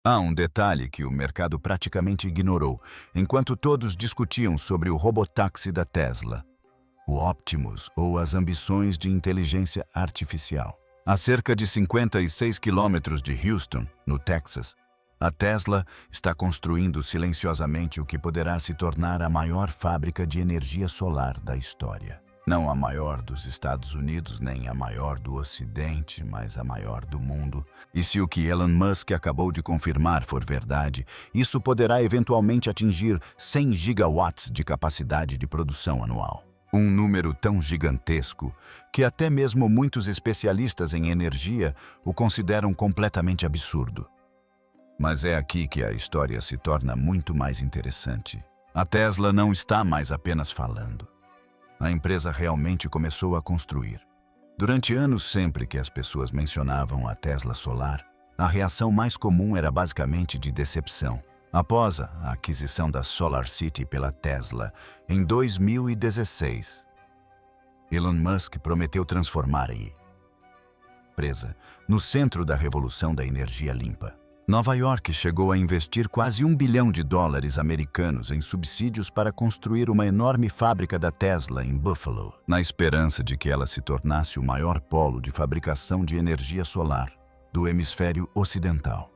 Há um detalhe que o mercado praticamente ignorou, enquanto todos discutiam sobre o robotáxi da Tesla, o Optimus ou as ambições de inteligência artificial. A cerca de 56 quilômetros de Houston, no Texas, a Tesla está construindo silenciosamente o que poderá se tornar a maior fábrica de energia solar da história. Não a maior dos Estados Unidos, nem a maior do Ocidente, mas a maior do mundo. E se o que Elon Musk acabou de confirmar for verdade, isso poderá eventualmente atingir 100 gigawatts de capacidade de produção anual. Um número tão gigantesco que até mesmo muitos especialistas em energia o consideram completamente absurdo. Mas é aqui que a história se torna muito mais interessante. A Tesla não está mais apenas falando. A empresa realmente começou a construir. Durante anos, sempre que as pessoas mencionavam a Tesla Solar, a reação mais comum era basicamente de decepção. Após a aquisição da SolarCity pela Tesla em 2016, Elon Musk prometeu transformar a empresa no centro da revolução da energia limpa. Nova York chegou a investir quase US$ 1 bilhão americanos em subsídios para construir uma enorme fábrica da Tesla em Buffalo, na esperança de que ela se tornasse o maior polo de fabricação de energia solar do hemisfério ocidental.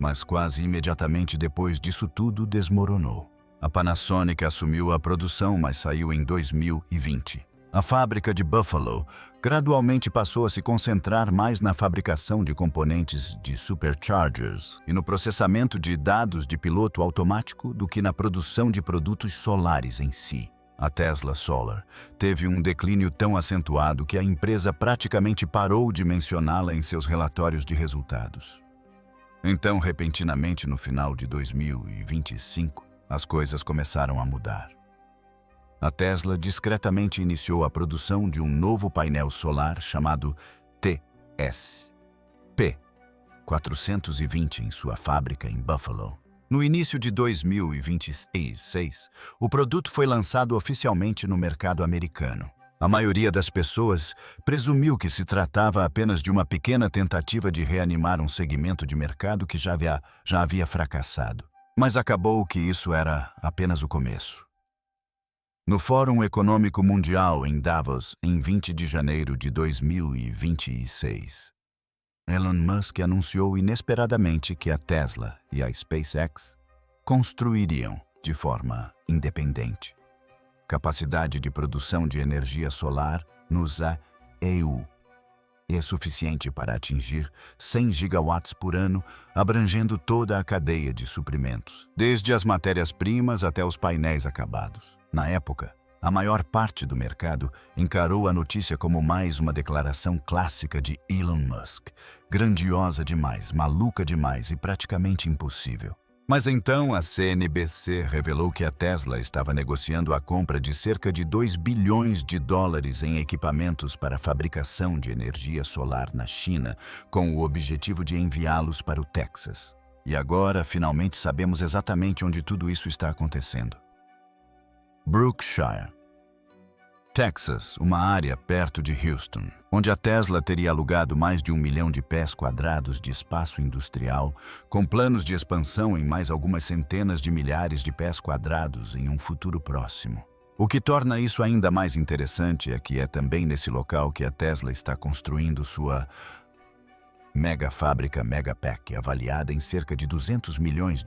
Mas quase imediatamente depois disso tudo desmoronou. A Panasonic assumiu a produção, mas saiu em 2020. A fábrica de Buffalo gradualmente passou a se concentrar mais na fabricação de componentes de superchargers e no processamento de dados de piloto automático do que na produção de produtos solares em si. A Tesla Solar teve um declínio tão acentuado que a empresa praticamente parou de mencioná-la em seus relatórios de resultados. Então, repentinamente, no final de 2025, as coisas começaram a mudar. A Tesla discretamente iniciou a produção de um novo painel solar chamado TSP-420 em sua fábrica em Buffalo. No início de 2026, o produto foi lançado oficialmente no mercado americano. A maioria das pessoas presumiu que se tratava apenas de uma pequena tentativa de reanimar um segmento de mercado que já havia fracassado. Mas acabou que isso era apenas o começo. No Fórum Econômico Mundial em Davos, em 20 de janeiro de 2026, Elon Musk anunciou inesperadamente que a Tesla e a SpaceX construiriam, de forma independente, capacidade de produção de energia solar nos EU. É suficiente para atingir 100 gigawatts por ano, abrangendo toda a cadeia de suprimentos, desde as matérias-primas até os painéis acabados. Na época, a maior parte do mercado encarou a notícia como mais uma declaração clássica de Elon Musk, grandiosa demais, maluca demais e praticamente impossível. Mas então a CNBC revelou que a Tesla estava negociando a compra de cerca de US$ 2 bilhões em equipamentos para a fabricação de energia solar na China, com o objetivo de enviá-los para o Texas. E agora, finalmente sabemos exatamente onde tudo isso está acontecendo. Brookshire, Texas, uma área perto de Houston, onde a Tesla teria alugado mais de 1 milhão de pés quadrados de espaço industrial, com planos de expansão em mais algumas centenas de milhares de pés quadrados em um futuro próximo. O que torna isso ainda mais interessante é que é também nesse local que a Tesla está construindo sua mega fábrica Megapack, avaliada em cerca de US$ 200 milhões.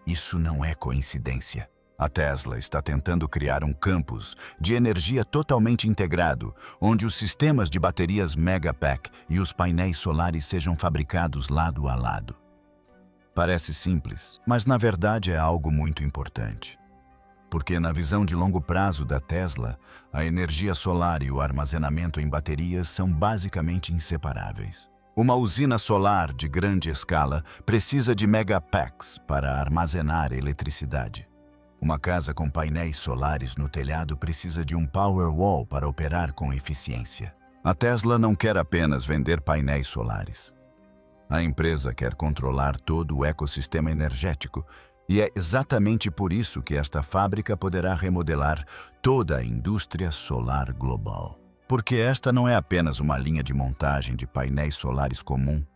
Isso não é coincidência. A Tesla está tentando criar um campus de energia totalmente integrado, onde os sistemas de baterias Megapack e os painéis solares sejam fabricados lado a lado. Parece simples, mas na verdade é algo muito importante. Porque na visão de longo prazo da Tesla, a energia solar e o armazenamento em baterias são basicamente inseparáveis. Uma usina solar de grande escala precisa de Megapacks para armazenar eletricidade. Uma casa com painéis solares no telhado precisa de um Powerwall para operar com eficiência. A Tesla não quer apenas vender painéis solares. A empresa quer controlar todo o ecossistema energético e é exatamente por isso que esta fábrica poderá remodelar toda a indústria solar global. Porque esta não é apenas uma linha de montagem de painéis solares comum.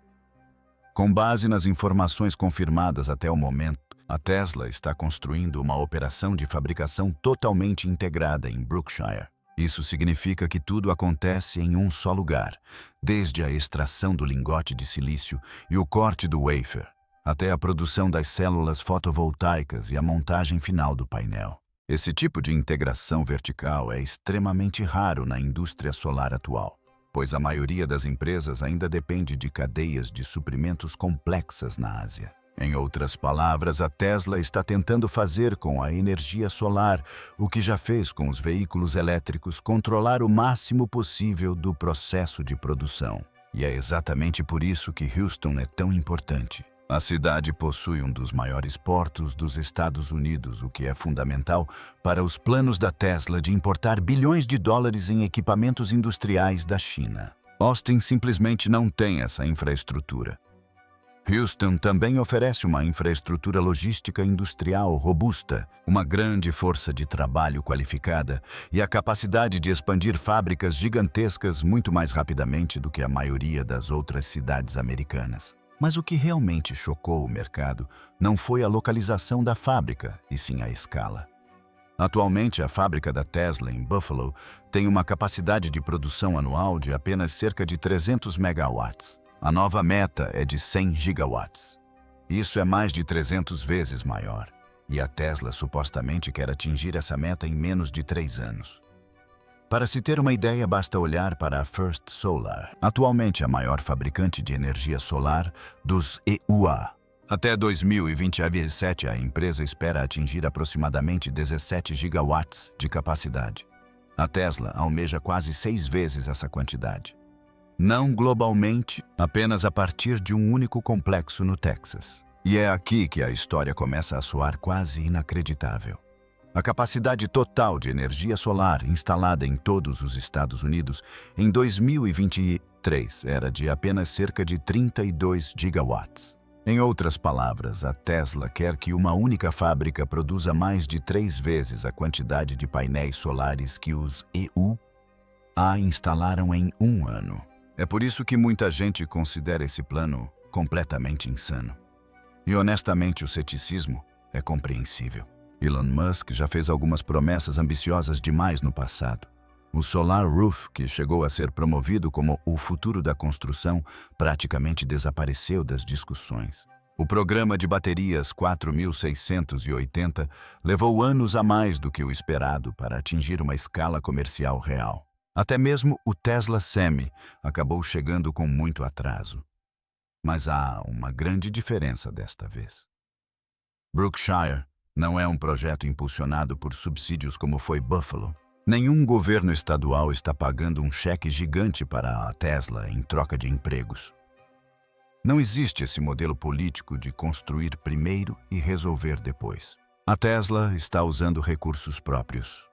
Com base nas informações confirmadas até o momento, a Tesla está construindo uma operação de fabricação totalmente integrada em Brookshire. Isso significa que tudo acontece em um só lugar, desde a extração do lingote de silício e o corte do wafer, até a produção das células fotovoltaicas e a montagem final do painel. Esse tipo de integração vertical é extremamente raro na indústria solar atual, pois a maioria das empresas ainda depende de cadeias de suprimentos complexas na Ásia. Em outras palavras, a Tesla está tentando fazer com a energia solar o que já fez com os veículos elétricos, controlar o máximo possível do processo de produção. E é exatamente por isso que Houston é tão importante. A cidade possui um dos maiores portos dos Estados Unidos, o que é fundamental para os planos da Tesla de importar bilhões de dólares em equipamentos industriais da China. Austin simplesmente não tem essa infraestrutura. Houston também oferece uma infraestrutura logística industrial robusta, uma grande força de trabalho qualificada e a capacidade de expandir fábricas gigantescas muito mais rapidamente do que a maioria das outras cidades americanas. Mas o que realmente chocou o mercado não foi a localização da fábrica, e sim a escala. Atualmente, a fábrica da Tesla em Buffalo tem uma capacidade de produção anual de apenas cerca de 300 megawatts. A nova meta é de 100 gigawatts. Isso é mais de 300 vezes maior. E a Tesla supostamente quer atingir essa meta em menos de 3 anos. Para se ter uma ideia, basta olhar para a First Solar, atualmente a maior fabricante de energia solar dos EUA. Até 2027, a empresa espera atingir aproximadamente 17 gigawatts de capacidade. A Tesla almeja quase 6 vezes essa quantidade. Não globalmente, apenas a partir de um único complexo no Texas. E é aqui que a história começa a soar quase inacreditável. A capacidade total de energia solar instalada em todos os Estados Unidos em 2023 era de apenas cerca de 32 gigawatts. Em outras palavras, a Tesla quer que uma única fábrica produza mais de 3 vezes a quantidade de painéis solares que os EUA instalaram em um ano. É por isso que muita gente considera esse plano completamente insano. E honestamente, o ceticismo é compreensível. Elon Musk já fez algumas promessas ambiciosas demais no passado. O Solar Roof, que chegou a ser promovido como o futuro da construção, praticamente desapareceu das discussões. O programa de baterias 4680 levou anos a mais do que o esperado para atingir uma escala comercial real. Até mesmo o Tesla Semi acabou chegando com muito atraso. Mas há uma grande diferença desta vez. Brookshire não é um projeto impulsionado por subsídios como foi Buffalo. Nenhum governo estadual está pagando um cheque gigante para a Tesla em troca de empregos. Não existe esse modelo político de construir primeiro e resolver depois. A Tesla está usando recursos próprios.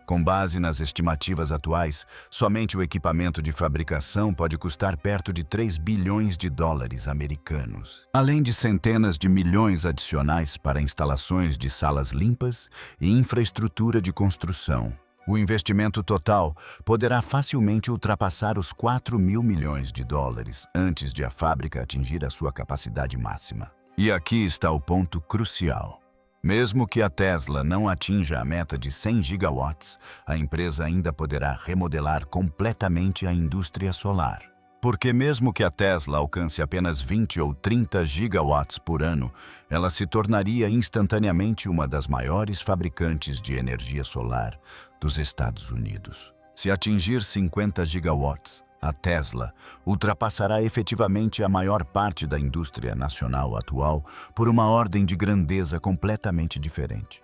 Com base nas estimativas atuais, somente o equipamento de fabricação pode custar perto de 3 bilhões de dólares americanos, além de centenas de milhões adicionais para instalações de salas limpas e infraestrutura de construção. O investimento total poderá facilmente ultrapassar os 4 mil milhões de dólares antes de a fábrica atingir a sua capacidade máxima. E aqui está o ponto crucial. Mesmo que a Tesla não atinja a meta de 100 gigawatts, a empresa ainda poderá remodelar completamente a indústria solar. Porque mesmo que a Tesla alcance apenas 20 ou 30 gigawatts por ano, ela se tornaria instantaneamente uma das maiores fabricantes de energia solar dos Estados Unidos. Se atingir 50 gigawatts, a Tesla ultrapassará efetivamente a maior parte da indústria nacional atual por uma ordem de grandeza completamente diferente.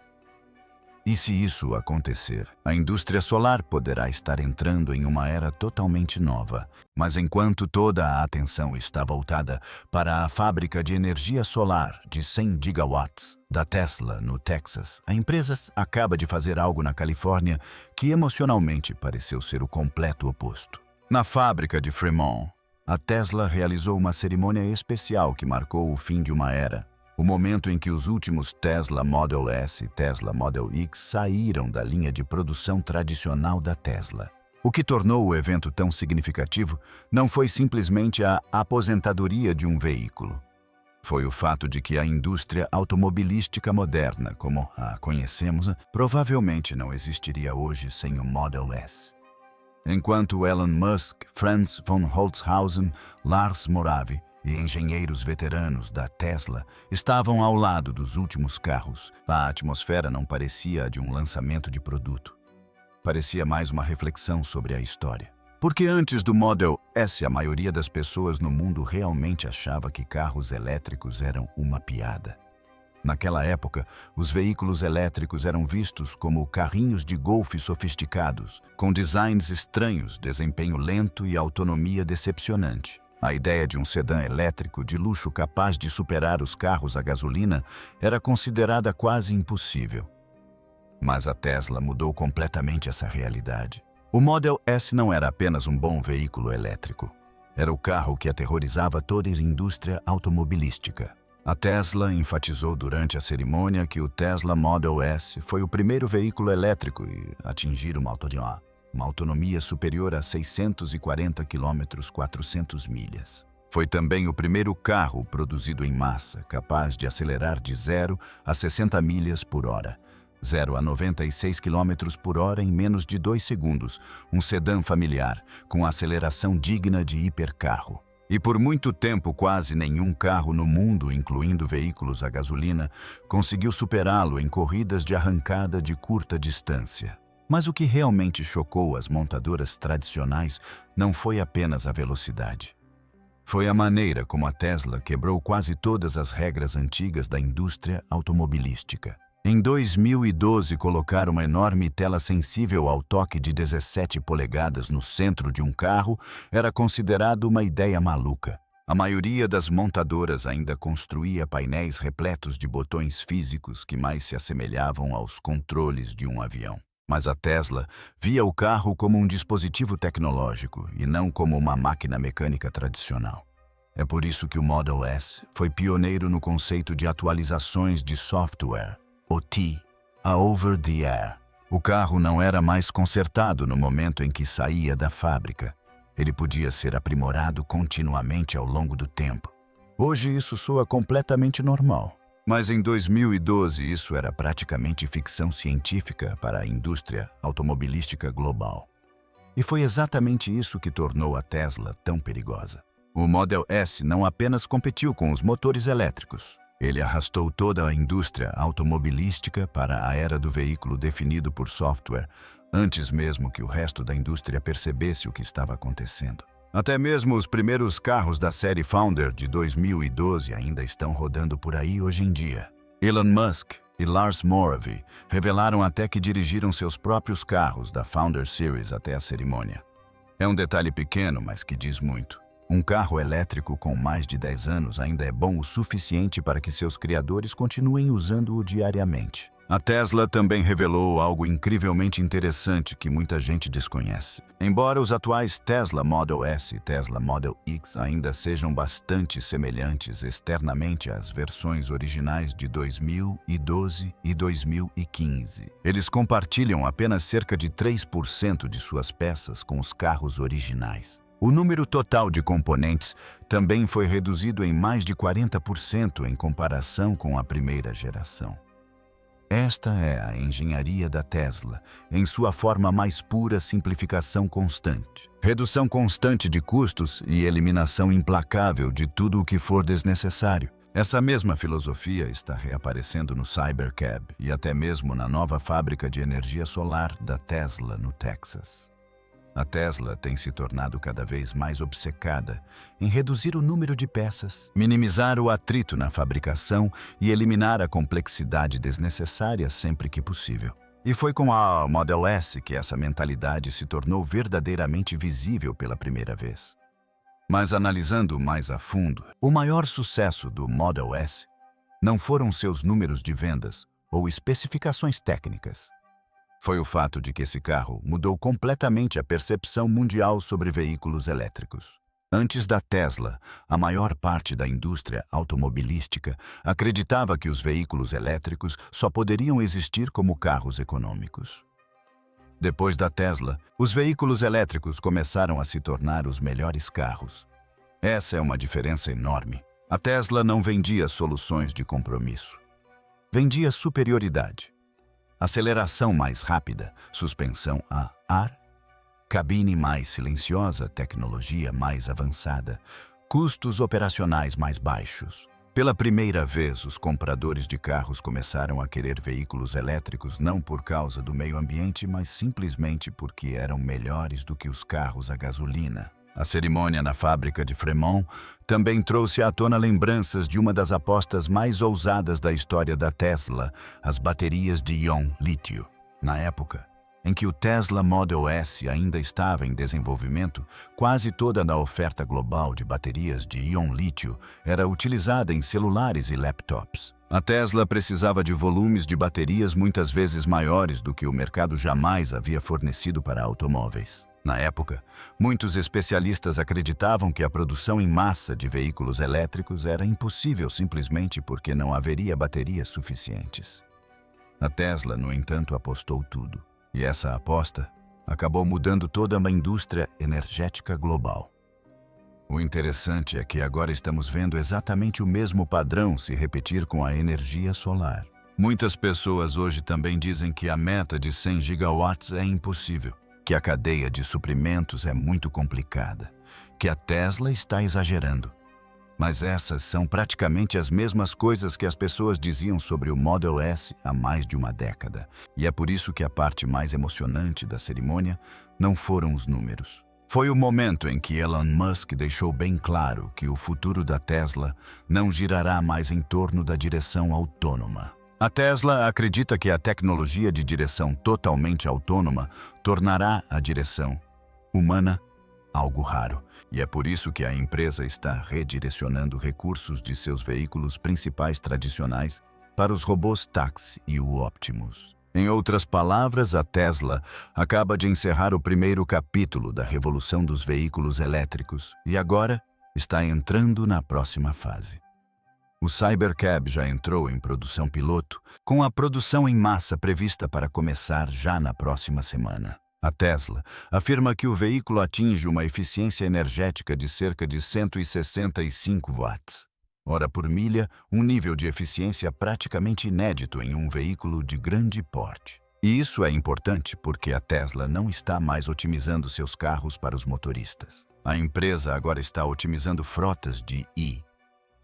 E se isso acontecer, a indústria solar poderá estar entrando em uma era totalmente nova. Mas enquanto toda a atenção está voltada para a fábrica de energia solar de 100 gigawatts da Tesla no Texas, a empresa acaba de fazer algo na Califórnia que emocionalmente pareceu ser o completo oposto. Na fábrica de Fremont, a Tesla realizou uma cerimônia especial que marcou o fim de uma era. O momento em que os últimos Tesla Model S e Tesla Model X saíram da linha de produção tradicional da Tesla. O que tornou o evento tão significativo não foi simplesmente a aposentadoria de um veículo. Foi o fato de que a indústria automobilística moderna, como a conhecemos, provavelmente não existiria hoje sem o Model S. Enquanto Elon Musk, Franz von Holzhausen, Lars Moravy e engenheiros veteranos da Tesla estavam ao lado dos últimos carros, a atmosfera não parecia a de um lançamento de produto. Parecia mais uma reflexão sobre a história. Porque antes do Model S, a maioria das pessoas no mundo realmente achava que carros elétricos eram uma piada. Naquela época, os veículos elétricos eram vistos como carrinhos de golfe sofisticados, com designs estranhos, desempenho lento e autonomia decepcionante. A ideia de um sedã elétrico de luxo capaz de superar os carros a gasolina era considerada quase impossível. Mas a Tesla mudou completamente essa realidade. O Model S não era apenas um bom veículo elétrico. Era o carro que aterrorizava toda a indústria automobilística. A Tesla enfatizou durante a cerimônia que o Tesla Model S foi o primeiro veículo elétrico a atingir uma autonomia superior a 640 km, 400 milhas. Foi também o primeiro carro produzido em massa capaz de acelerar de 0 a 60 milhas por hora, 0 a 96 km por hora em menos de 2 segundos, um sedã familiar com aceleração digna de hipercarro. E por muito tempo, quase nenhum carro no mundo, incluindo veículos a gasolina, conseguiu superá-lo em corridas de arrancada de curta distância. Mas o que realmente chocou as montadoras tradicionais não foi apenas a velocidade. Foi a maneira como a Tesla quebrou quase todas as regras antigas da indústria automobilística. Em 2012, colocar uma enorme tela sensível ao toque de 17 polegadas no centro de um carro era considerado uma ideia maluca. A maioria das montadoras ainda construía painéis repletos de botões físicos que mais se assemelhavam aos controles de um avião. Mas a Tesla via o carro como um dispositivo tecnológico e não como uma máquina mecânica tradicional. É por isso que o Model S foi pioneiro no conceito de atualizações de software, OT, a over-the-air. O carro não era mais consertado no momento em que saía da fábrica. Ele podia ser aprimorado continuamente ao longo do tempo. Hoje isso soa completamente normal. Mas em 2012 isso era praticamente ficção científica para a indústria automobilística global. E foi exatamente isso que tornou a Tesla tão perigosa. O Model S não apenas competiu com os motores elétricos. Ele arrastou toda a indústria automobilística para a era do veículo definido por software, antes mesmo que o resto da indústria percebesse o que estava acontecendo. Até mesmo os primeiros carros da série Founder de 2012 ainda estão rodando por aí hoje em dia. Elon Musk e Lars Moravy revelaram até que dirigiram seus próprios carros da Founder Series até a cerimônia. É um detalhe pequeno, mas que diz muito. Um carro elétrico com mais de 10 anos ainda é bom o suficiente para que seus criadores continuem usando-o diariamente. A Tesla também revelou algo incrivelmente interessante que muita gente desconhece. Embora os atuais Tesla Model S e Tesla Model X ainda sejam bastante semelhantes externamente às versões originais de 2012 e 2015, eles compartilham apenas cerca de 3% de suas peças com os carros originais. O número total de componentes também foi reduzido em mais de 40% em comparação com a primeira geração. Esta é a engenharia da Tesla, em sua forma mais pura simplificação constante. Redução constante de custos e eliminação implacável de tudo o que for desnecessário. Essa mesma filosofia está reaparecendo no Cybercab e até mesmo na nova fábrica de energia solar da Tesla no Texas. A Tesla tem se tornado cada vez mais obcecada em reduzir o número de peças, minimizar o atrito na fabricação e eliminar a complexidade desnecessária sempre que possível. E foi com a Model S que essa mentalidade se tornou verdadeiramente visível pela primeira vez. Mas analisando mais a fundo, o maior sucesso do Model S não foram seus números de vendas ou especificações técnicas. Foi o fato de que esse carro mudou completamente a percepção mundial sobre veículos elétricos. Antes da Tesla, a maior parte da indústria automobilística acreditava que os veículos elétricos só poderiam existir como carros econômicos. Depois da Tesla, os veículos elétricos começaram a se tornar os melhores carros. Essa é uma diferença enorme. A Tesla não vendia soluções de compromisso. Vendia superioridade. Aceleração mais rápida, suspensão a ar, cabine mais silenciosa, tecnologia mais avançada, custos operacionais mais baixos. Pela primeira vez, os compradores de carros começaram a querer veículos elétricos não por causa do meio ambiente, mas simplesmente porque eram melhores do que os carros a gasolina. A cerimônia na fábrica de Fremont também trouxe à tona lembranças de uma das apostas mais ousadas da história da Tesla, as baterias de íon lítio. Na época em que o Tesla Model S ainda estava em desenvolvimento, quase toda a oferta global de baterias de íon lítio era utilizada em celulares e laptops. A Tesla precisava de volumes de baterias muitas vezes maiores do que o mercado jamais havia fornecido para automóveis. Na época, muitos especialistas acreditavam que a produção em massa de veículos elétricos era impossível simplesmente porque não haveria baterias suficientes. A Tesla, no entanto, apostou tudo. E essa aposta acabou mudando toda uma indústria energética global. O interessante é que agora estamos vendo exatamente o mesmo padrão se repetir com a energia solar. Muitas pessoas hoje também dizem que a meta de 100 gigawatts é impossível, que a cadeia de suprimentos é muito complicada, que a Tesla está exagerando. Mas essas são praticamente as mesmas coisas que as pessoas diziam sobre o Model S há mais de uma década. E é por isso que a parte mais emocionante da cerimônia não foram os números. Foi o momento em que Elon Musk deixou bem claro que o futuro da Tesla não girará mais em torno da direção autônoma. A Tesla acredita que a tecnologia de direção totalmente autônoma tornará a direção humana algo raro, e é por isso que a empresa está redirecionando recursos de seus veículos principais tradicionais para os robôs táxi e o Optimus. Em outras palavras, a Tesla acaba de encerrar o primeiro capítulo da revolução dos veículos elétricos e agora está entrando na próxima fase. O Cybercab já entrou em produção piloto, com a produção em massa prevista para começar já na próxima semana. A Tesla afirma que o veículo atinge uma eficiência energética de cerca de 165 watts, hora por milha, um nível de eficiência praticamente inédito em um veículo de grande porte. E isso é importante porque a Tesla não está mais otimizando seus carros para os motoristas. A empresa agora está otimizando frotas de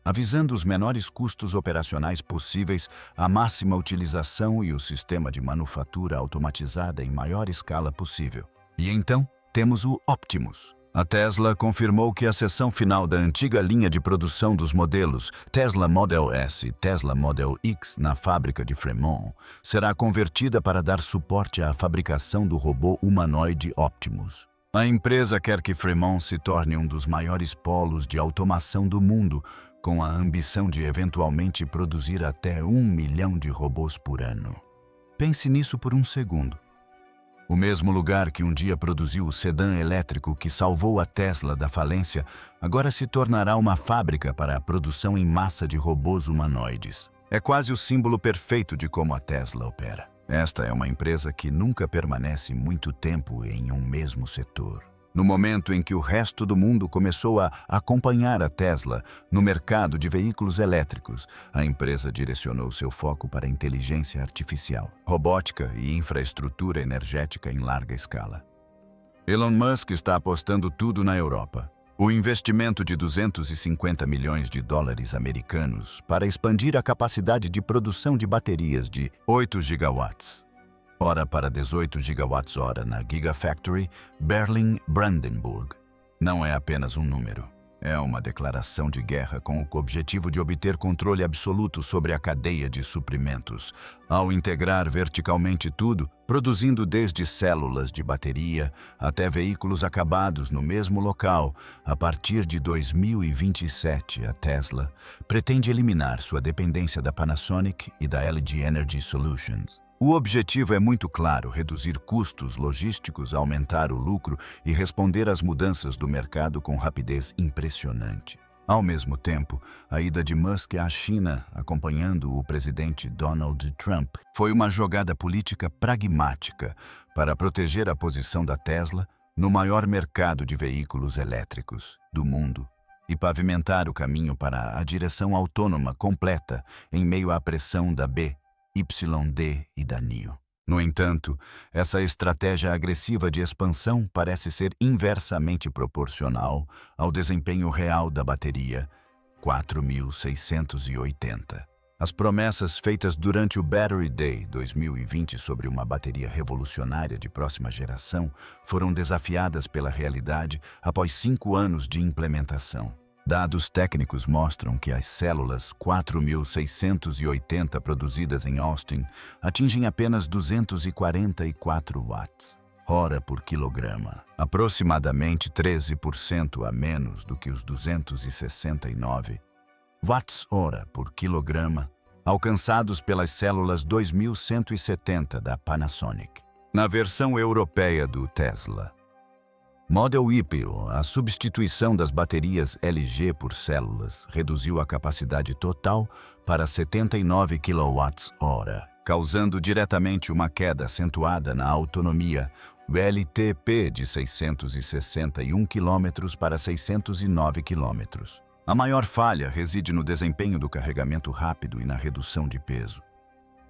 avisando os menores custos operacionais possíveis, a máxima utilização e o sistema de manufatura automatizada em maior escala possível. E então, temos o Optimus. A Tesla confirmou que a seção final da antiga linha de produção dos modelos Tesla Model S e Tesla Model X na fábrica de Fremont será convertida para dar suporte à fabricação do robô humanoide Optimus. A empresa quer que Fremont se torne um dos maiores polos de automação do mundo, com a ambição de eventualmente produzir até 1 milhão de robôs por ano. Pense nisso por um segundo. O mesmo lugar que um dia produziu o sedã elétrico que salvou a Tesla da falência, agora se tornará uma fábrica para a produção em massa de robôs humanoides. É quase o símbolo perfeito de como a Tesla opera. Esta é uma empresa que nunca permanece muito tempo em um mesmo setor. No momento em que o resto do mundo começou a acompanhar a Tesla no mercado de veículos elétricos, a empresa direcionou seu foco para a inteligência artificial, robótica e infraestrutura energética em larga escala. Elon Musk está apostando tudo na Europa. O investimento de 250 milhões de dólares americanos para expandir a capacidade de produção de baterias de 8 gigawatts. Hora para 18 gigawatts-hora na Gigafactory Berlin-Brandenburg. Não é apenas um número. É uma declaração de guerra com o objetivo de obter controle absoluto sobre a cadeia de suprimentos, ao integrar verticalmente tudo, produzindo desde células de bateria até veículos acabados no mesmo local. A partir de 2027, a Tesla pretende eliminar sua dependência da Panasonic e da LG Energy Solutions. O objetivo é muito claro: reduzir custos logísticos, aumentar o lucro e responder às mudanças do mercado com rapidez impressionante. Ao mesmo tempo, a ida de Musk à China, acompanhando o presidente Donald Trump, foi uma jogada política pragmática para proteger a posição da Tesla no maior mercado de veículos elétricos do mundo e pavimentar o caminho para a direção autônoma completa em meio à pressão da BYD e da NIO. No entanto, essa estratégia agressiva de expansão parece ser inversamente proporcional ao desempenho real da bateria 4680. As promessas feitas durante o Battery Day 2020 sobre uma bateria revolucionária de próxima geração foram desafiadas pela realidade após 5 anos de implementação. Dados técnicos mostram que as células 4680 produzidas em Austin atingem apenas 244 watts-hora por quilograma, aproximadamente 13% a menos do que os 269 watts-hora por quilograma alcançados pelas células 2170 da Panasonic. Na versão europeia do Tesla Model Y, a substituição das baterias LG por células reduziu a capacidade total para 79 kWh, causando diretamente uma queda acentuada na autonomia, o LTP de 661 km para 609 km. A maior falha reside no desempenho do carregamento rápido e na redução de peso.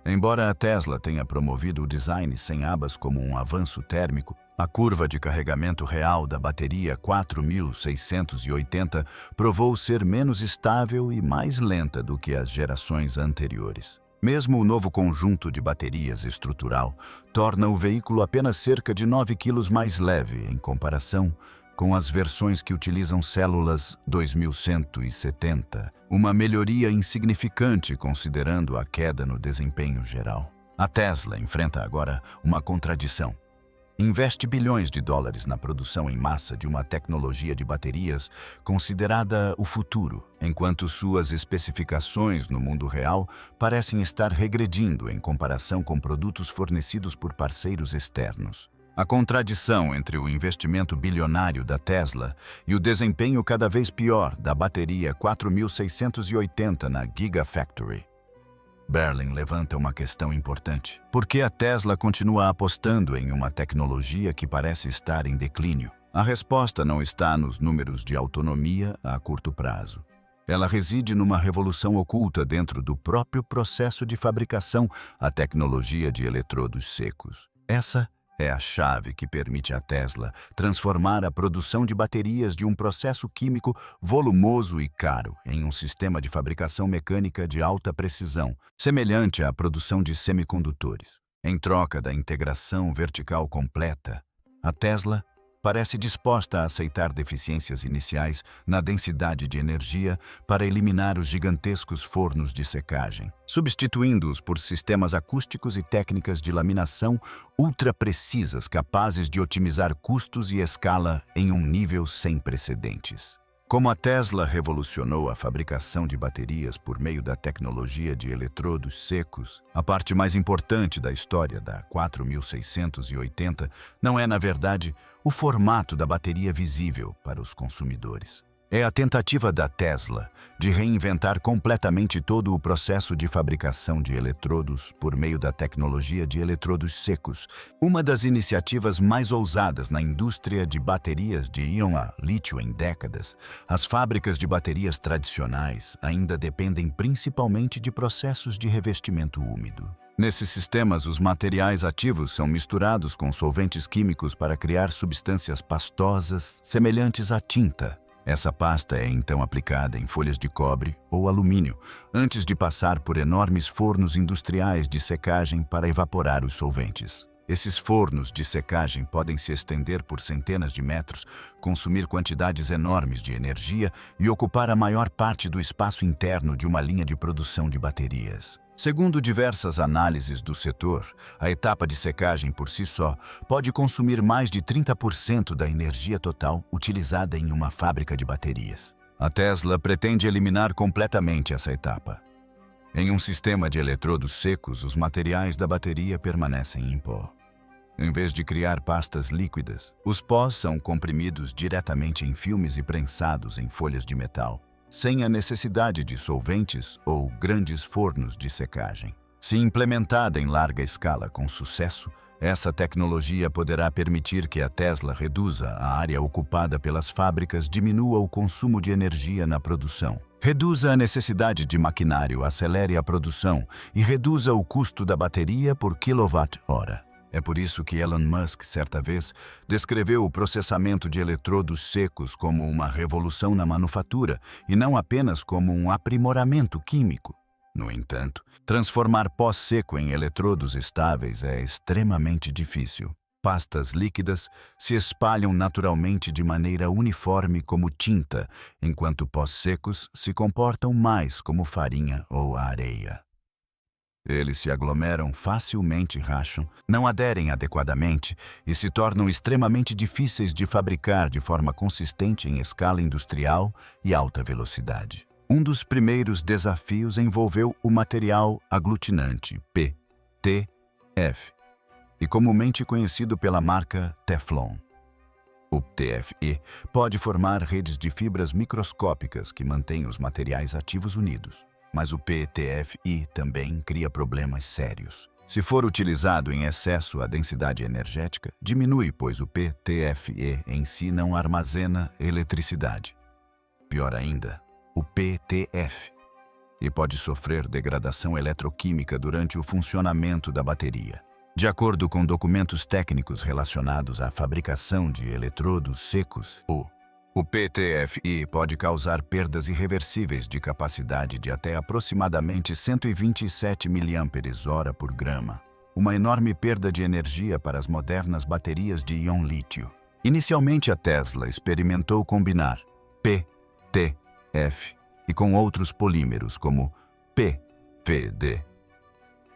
Embora a Tesla tenha promovido o design sem abas como um avanço térmico, a curva de carregamento real da bateria 4680 provou ser menos estável e mais lenta do que as gerações anteriores. Mesmo o novo conjunto de baterias estrutural torna o veículo apenas cerca de 9 kg mais leve em comparação com as versões que utilizam células 2170, uma melhoria insignificante considerando a queda no desempenho geral. A Tesla enfrenta agora uma contradição. Investe bilhões de dólares na produção em massa de uma tecnologia de baterias considerada o futuro, enquanto suas especificações no mundo real parecem estar regredindo em comparação com produtos fornecidos por parceiros externos. A contradição entre o investimento bilionário da Tesla e o desempenho cada vez pior da bateria 4680 na Gigafactory Berlin levanta uma questão importante. Por que a Tesla continua apostando em uma tecnologia que parece estar em declínio? A resposta não está nos números de autonomia a curto prazo. Ela reside numa revolução oculta dentro do próprio processo de fabricação, a tecnologia de eletrodos secos. Essa é a chave que permite à Tesla transformar a produção de baterias de um processo químico volumoso e caro em um sistema de fabricação mecânica de alta precisão, semelhante à produção de semicondutores. Em troca da integração vertical completa, a Tesla parece disposta a aceitar deficiências iniciais na densidade de energia para eliminar os gigantescos fornos de secagem, substituindo-os por sistemas acústicos e técnicas de laminação ultra-precisas capazes de otimizar custos e escala em um nível sem precedentes. Como a Tesla revolucionou a fabricação de baterias por meio da tecnologia de eletrodos secos, a parte mais importante da história da 4680 não é, na verdade, o formato da bateria visível para os consumidores. É a tentativa da Tesla de reinventar completamente todo o processo de fabricação de eletrodos por meio da tecnologia de eletrodos secos, uma das iniciativas mais ousadas na indústria de baterias de íon a lítio em décadas. As fábricas de baterias tradicionais ainda dependem principalmente de processos de revestimento úmido. Nesses sistemas, os materiais ativos são misturados com solventes químicos para criar substâncias pastosas semelhantes à tinta. Essa pasta é então aplicada em folhas de cobre ou alumínio, antes de passar por enormes fornos industriais de secagem para evaporar os solventes. Esses fornos de secagem podem se estender por centenas de metros, consumir quantidades enormes de energia e ocupar a maior parte do espaço interno de uma linha de produção de baterias. Segundo diversas análises do setor, a etapa de secagem por si só pode consumir mais de 30% da energia total utilizada em uma fábrica de baterias. A Tesla pretende eliminar completamente essa etapa. Em um sistema de eletrodos secos, os materiais da bateria permanecem em pó. Em vez de criar pastas líquidas, os pós são comprimidos diretamente em filmes e prensados em folhas de metal. sem a necessidade de solventes ou grandes fornos de secagem. Se implementada em larga escala com sucesso, essa tecnologia poderá permitir que a Tesla reduza a área ocupada pelas fábricas, diminua o consumo de energia na produção, reduza a necessidade de maquinário, acelere a produção e reduza o custo da bateria por quilowatt-hora. É por isso que Elon Musk, certa vez, descreveu o processamento de eletrodos secos como uma revolução na manufatura e não apenas como um aprimoramento químico. No entanto, transformar pó seco em eletrodos estáveis é extremamente difícil. Pastas líquidas se espalham naturalmente de maneira uniforme como tinta, enquanto pós secos se comportam mais como farinha ou areia. Eles se aglomeram facilmente, racham, não aderem adequadamente e se tornam extremamente difíceis de fabricar de forma consistente em escala industrial e alta velocidade. Um dos primeiros desafios envolveu o material aglutinante PTF, e comumente conhecido pela marca Teflon. O TFE pode formar redes de fibras microscópicas que mantêm os materiais ativos unidos. Mas o PTFI também cria problemas sérios. Se for utilizado em excesso, a densidade energética diminui, pois o PTFE em si não armazena eletricidade. Pior ainda, o PTF e pode sofrer degradação eletroquímica durante o funcionamento da bateria. De acordo com documentos técnicos relacionados à fabricação de eletrodos secos, o PTFI pode causar perdas irreversíveis de capacidade de até aproximadamente 127 mAh por grama, uma enorme perda de energia para as modernas baterias de íon lítio. Inicialmente, a Tesla experimentou combinar PTF e com outros polímeros como PVD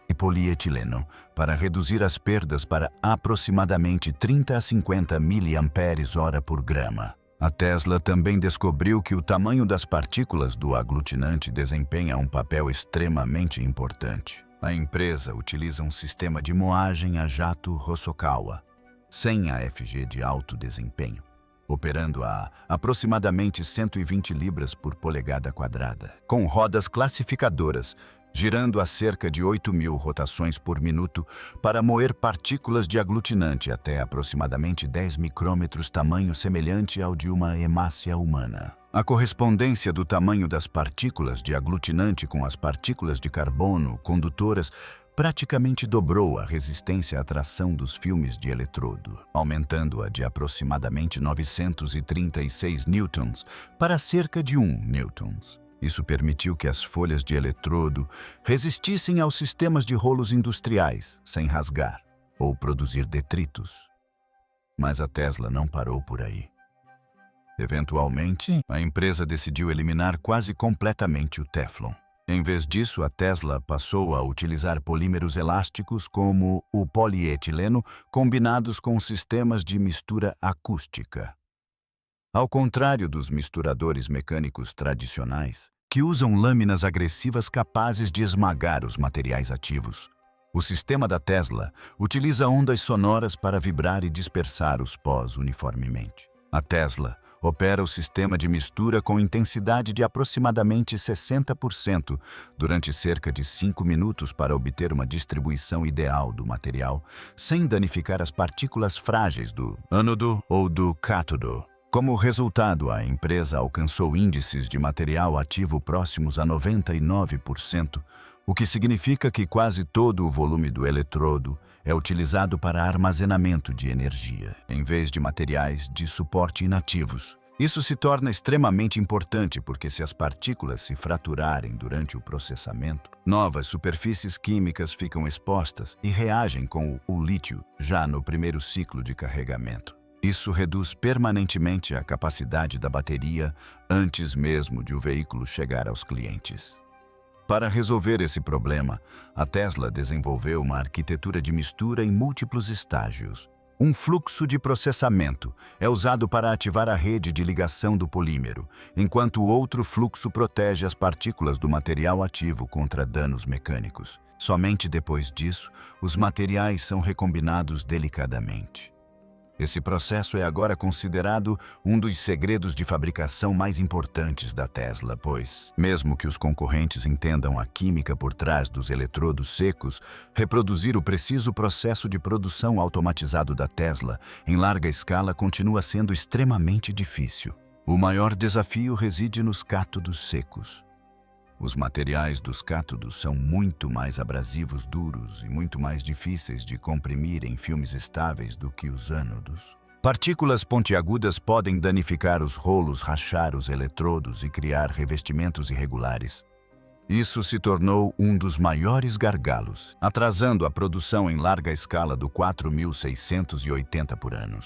e polietileno para reduzir as perdas para aproximadamente 30 a 50 mAh por grama. A Tesla também descobriu que o tamanho das partículas do aglutinante desempenha um papel extremamente importante. A empresa utiliza um sistema de moagem a jato Hosokawa, sem AFG de alto desempenho, operando a aproximadamente 120 libras por polegada quadrada, com rodas classificadoras, girando a cerca de 8.000 rotações por minuto para moer partículas de aglutinante até aproximadamente 10 micrômetros, tamanho semelhante ao de uma hemácia humana. A correspondência do tamanho das partículas de aglutinante com as partículas de carbono condutoras praticamente dobrou a resistência à tração dos filmes de eletrodo, aumentando-a de aproximadamente 936 newtons para cerca de 1 newtons. Isso permitiu que as folhas de eletrodo resistissem aos sistemas de rolos industriais, sem rasgar ou produzir detritos. Mas a Tesla não parou por aí. Eventualmente, a empresa decidiu eliminar quase completamente o Teflon. Em vez disso, a Tesla passou a utilizar polímeros elásticos como o polietileno combinados com sistemas de mistura acústica. Ao contrário dos misturadores mecânicos tradicionais, que usam lâminas agressivas capazes de esmagar os materiais ativos, o sistema da Tesla utiliza ondas sonoras para vibrar e dispersar os pós uniformemente. A Tesla opera o sistema de mistura com intensidade de aproximadamente 60% durante cerca de 5 minutos para obter uma distribuição ideal do material, sem danificar as partículas frágeis do ânodo ou do cátodo. Como resultado, a empresa alcançou índices de material ativo próximos a 99%, o que significa que quase todo o volume do eletrodo é utilizado para armazenamento de energia, em vez de materiais de suporte inativos. Isso se torna extremamente importante porque se as partículas se fraturarem durante o processamento, novas superfícies químicas ficam expostas e reagem com o lítio já no primeiro ciclo de carregamento. Isso reduz permanentemente a capacidade da bateria antes mesmo de o veículo chegar aos clientes. Para resolver esse problema, a Tesla desenvolveu uma arquitetura de mistura em múltiplos estágios. Um fluxo de processamento é usado para ativar a rede de ligação do polímero, enquanto o outro fluxo protege as partículas do material ativo contra danos mecânicos. Somente depois disso, os materiais são recombinados delicadamente. Esse processo é agora considerado um dos segredos de fabricação mais importantes da Tesla, pois, mesmo que os concorrentes entendam a química por trás dos eletrodos secos, reproduzir o preciso processo de produção automatizado da Tesla em larga escala continua sendo extremamente difícil. O maior desafio reside nos cátodos secos. Os materiais dos cátodos são muito mais abrasivos, duros e muito mais difíceis de comprimir em filmes estáveis do que os ânodos. Partículas pontiagudas podem danificar os rolos, rachar os eletrodos e criar revestimentos irregulares. Isso se tornou um dos maiores gargalos, atrasando a produção em larga escala do 4680 por ano.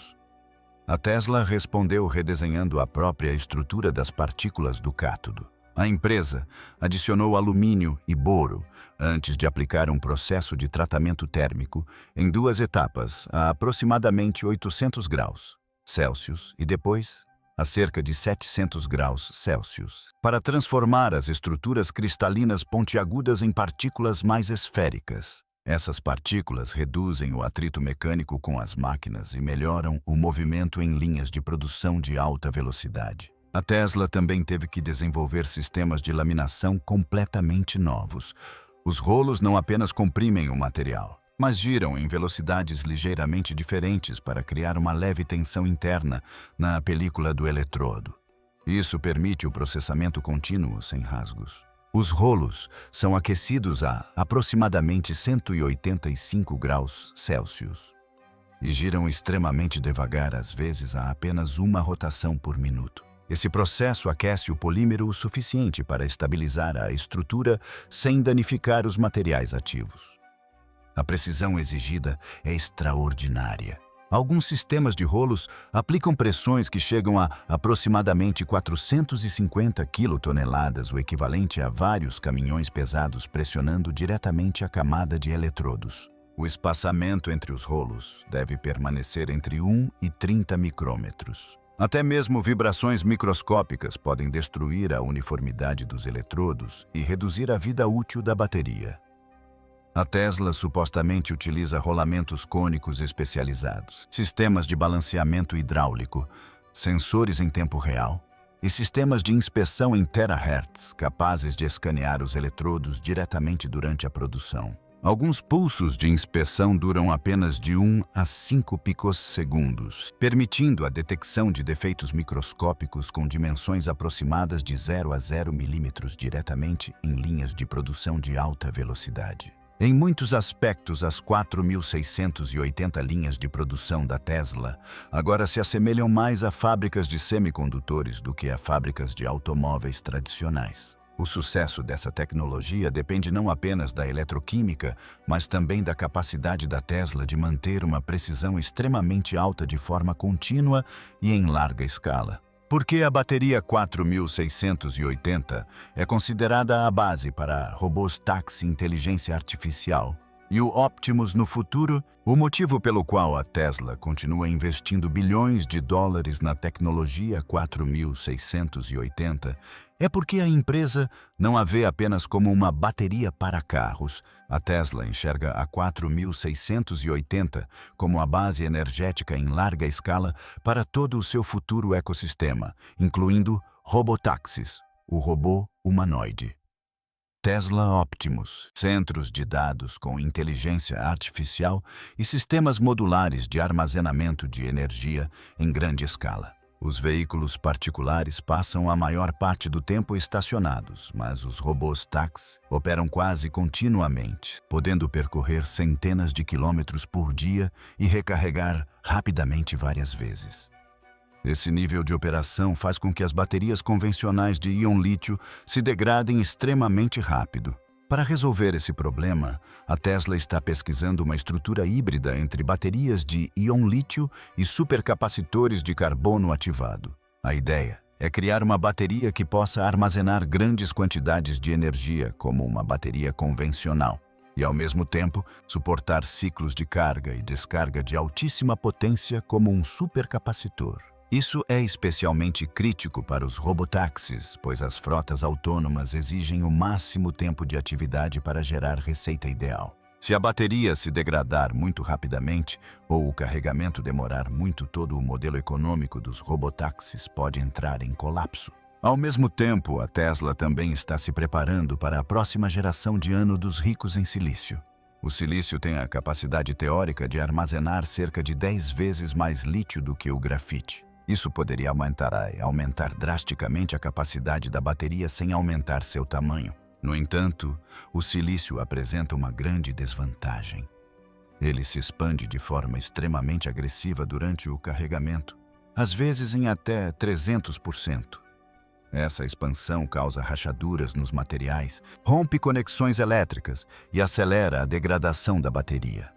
A Tesla respondeu redesenhando a própria estrutura das partículas do cátodo. A empresa adicionou alumínio e boro antes de aplicar um processo de tratamento térmico em 2 etapas a aproximadamente 800 graus Celsius e depois a cerca de 700 graus Celsius, para transformar as estruturas cristalinas pontiagudas em partículas mais esféricas. Essas partículas reduzem o atrito mecânico com as máquinas e melhoram o movimento em linhas de produção de alta velocidade. A Tesla também teve que desenvolver sistemas de laminação completamente novos. Os rolos não apenas comprimem o material, mas giram em velocidades ligeiramente diferentes para criar uma leve tensão interna na película do eletrodo. Isso permite o processamento contínuo sem rasgos. Os rolos são aquecidos a aproximadamente 185 graus Celsius e giram extremamente devagar, às vezes a apenas uma rotação por minuto. Esse processo aquece o polímero o suficiente para estabilizar a estrutura sem danificar os materiais ativos. A precisão exigida é extraordinária. Alguns sistemas de rolos aplicam pressões que chegam a aproximadamente 450 quilotoneladas, o equivalente a vários caminhões pesados pressionando diretamente a camada de eletrodos. O espaçamento entre os rolos deve permanecer entre 1 e 30 micrômetros. Até mesmo vibrações microscópicas podem destruir a uniformidade dos eletrodos e reduzir a vida útil da bateria. A Tesla supostamente utiliza rolamentos cônicos especializados, sistemas de balanceamento hidráulico, sensores em tempo real e sistemas de inspeção em terahertz capazes de escanear os eletrodos diretamente durante a produção. Alguns pulsos de inspeção duram apenas de 1 a 5 picosegundos, permitindo a detecção de defeitos microscópicos com dimensões aproximadas de 0 a 0 milímetros diretamente em linhas de produção de alta velocidade. Em muitos aspectos, as 4.680 linhas de produção da Tesla agora se assemelham mais a fábricas de semicondutores do que a fábricas de automóveis tradicionais. O sucesso dessa tecnologia depende não apenas da eletroquímica, mas também da capacidade da Tesla de manter uma precisão extremamente alta de forma contínua e em larga escala. Porque a bateria 4680 é considerada a base para robôs táxi inteligência artificial e o Optimus no futuro, o motivo pelo qual a Tesla continua investindo bilhões de dólares na tecnologia 4680 é porque a empresa não a vê apenas como uma bateria para carros. A Tesla enxerga a 4680 como a base energética em larga escala para todo o seu futuro ecossistema, incluindo robotáxis, o robô humanoide. Tesla Optimus, centros de dados com inteligência artificial e sistemas modulares de armazenamento de energia em grande escala. Os veículos particulares passam a maior parte do tempo estacionados, mas os robôs táxi operam quase continuamente, podendo percorrer centenas de quilômetros por dia e recarregar rapidamente várias vezes. Esse nível de operação faz com que as baterias convencionais de íon-lítio se degradem extremamente rápido. Para resolver esse problema, a Tesla está pesquisando uma estrutura híbrida entre baterias de íon-lítio e supercapacitores de carbono ativado. A ideia é criar uma bateria que possa armazenar grandes quantidades de energia, como uma bateria convencional, e, ao mesmo tempo, suportar ciclos de carga e descarga de altíssima potência como um supercapacitor. Isso é especialmente crítico para os robotáxis, pois as frotas autônomas exigem o máximo tempo de atividade para gerar receita ideal. Se a bateria se degradar muito rapidamente ou o carregamento demorar muito, todo o modelo econômico dos robotáxis pode entrar em colapso. Ao mesmo tempo, a Tesla também está se preparando para a próxima geração de dos ricos em silício. O silício tem a capacidade teórica de armazenar cerca de 10 vezes mais lítio do que o grafite. Isso poderia aumentar drasticamente a capacidade da bateria sem aumentar seu tamanho. No entanto, o silício apresenta uma grande desvantagem. Ele se expande de forma extremamente agressiva durante o carregamento, às vezes em até 300%. Essa expansão causa rachaduras nos materiais, rompe conexões elétricas e acelera a degradação da bateria.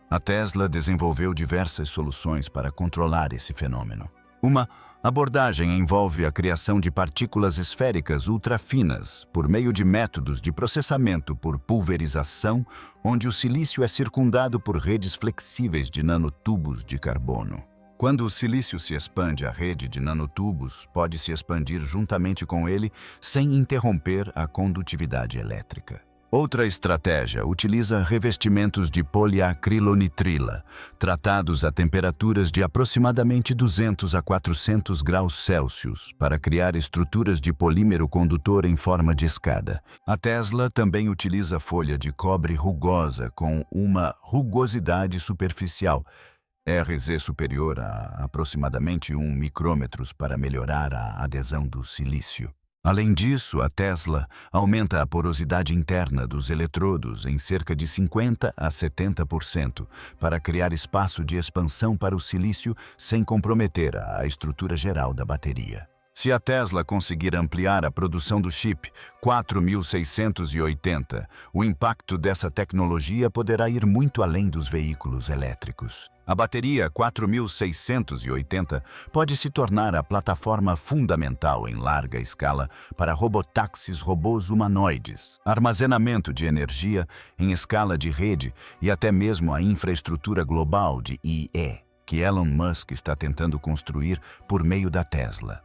A Tesla desenvolveu diversas soluções para controlar esse fenômeno. Uma abordagem envolve a criação de partículas esféricas ultrafinas por meio de métodos de processamento por pulverização, onde o silício é circundado por redes flexíveis de nanotubos de carbono. Quando o silício se expande, a rede de nanotubos pode se expandir juntamente com ele sem interromper a condutividade elétrica. Outra estratégia utiliza revestimentos de poliacrilonitrila, tratados a temperaturas de aproximadamente 200 a 400 graus Celsius, para criar estruturas de polímero condutor em forma de escada. A Tesla também utiliza folha de cobre rugosa com uma rugosidade superficial, RZ superior a aproximadamente 1 micrômetros, para melhorar a adesão do silício. Além disso, a Tesla aumenta a porosidade interna dos eletrodos em cerca de 50 a 70% para criar espaço de expansão para o silício sem comprometer a estrutura geral da bateria. Se a Tesla conseguir ampliar a produção do chip 4680, o impacto dessa tecnologia poderá ir muito além dos veículos elétricos. A bateria 4680 pode se tornar a plataforma fundamental em larga escala para robotáxis, robôs humanoides, armazenamento de energia em escala de rede e até mesmo a infraestrutura global de IE, que Elon Musk está tentando construir por meio da Tesla.